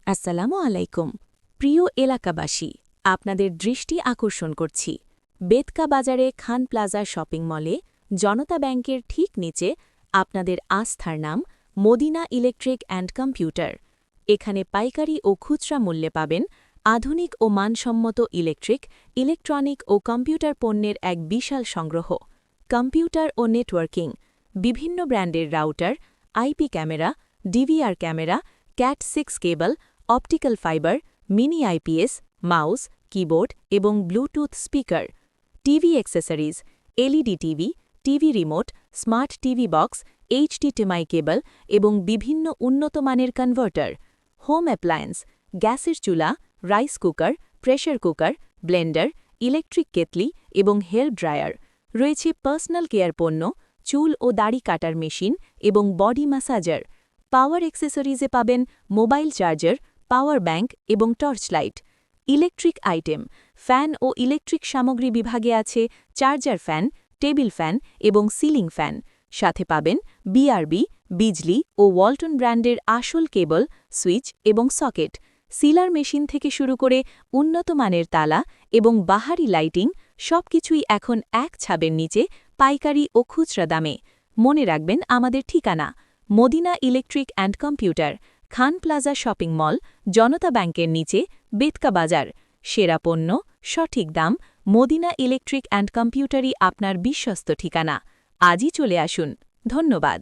আসসালামু আলাইকুম প্রিয় এলাকাবাসী, আপনাদের দৃষ্টি আকর্ষণ করছি বেতকা বাজারে খান প্লাজা শপিং মলে জনতা ব্যাংকের ঠিক নিচে আপনাদের আস্থার নাম মদিনা ইলেকট্রিক অ্যান্ড কম্পিউটার। এখানে পাইকারি ও খুচরা মূল্যে পাবেন আধুনিক ও মানসম্মত ইলেকট্রনিক ও কম্পিউটার পণ্যের এক বিশাল সংগ্রহ। কম্পিউটার ও নেটওয়ার্কিং, বিভিন্ন ব্র্যান্ডের router, IP camera, DVR camera, ক্যাট6 cable, optical fibre, mini IPS, mouse, keyboard এবং bluetooth speaker, TV accessories, LED TV, TV remote, smart TV box, HDMI cable এবং বিভিন্ন উন্নত মানের কনভার্টার, হোম অ্যাপ্লায়েন্স, গ্যাসের চুলা, rice cooker, pressure cooker, blender, electric কেতলি এবং হেয়ার ড্রায়ার। রয়েছে পার্সোনাল কেয়ার পণ্য, চুল ও দাড়ি কাটার মেশিন এবং বডি ম্যাসাজার। পাওয়ার অ্যাক্সেসরিজে পাবেন মোবাইল চার্জার, পাওয়ার ব্যাংক এবং torch light. Electric item, fan ও ইলেকট্রিক সামগ্রী বিভাগে আছে চার্জার ফ্যান, টেবিল ফ্যান এবং সিলিং ফ্যান। সাথে পাবেন বিআরবি, বিজলি ও ওয়ালটন ব্র্যান্ডের আসল কেবল, সুইচ এবং সকেট। সিলার মেশিন থেকে শুরু করে উন্নত মানের তালা এবং বাহারি লাইটিং, সবকিছুই এখন এক ছাদের নিচে পাইকারি ও খুচরা দামে। মনে রাখবেন আমাদের ঠিকানা Madina electric and computer, Khan plaza shopping mall, জনতা ব্যাংকের নিচে, বেতকা বাজার। সেরা পণ্য, সঠিক দাম, মদিনা ইলেকট্রিক অ্যান্ড কম্পিউটারই আপনার বিশ্বস্ত ঠিকানা। আজই চলে আসুন। ধন্যবাদ।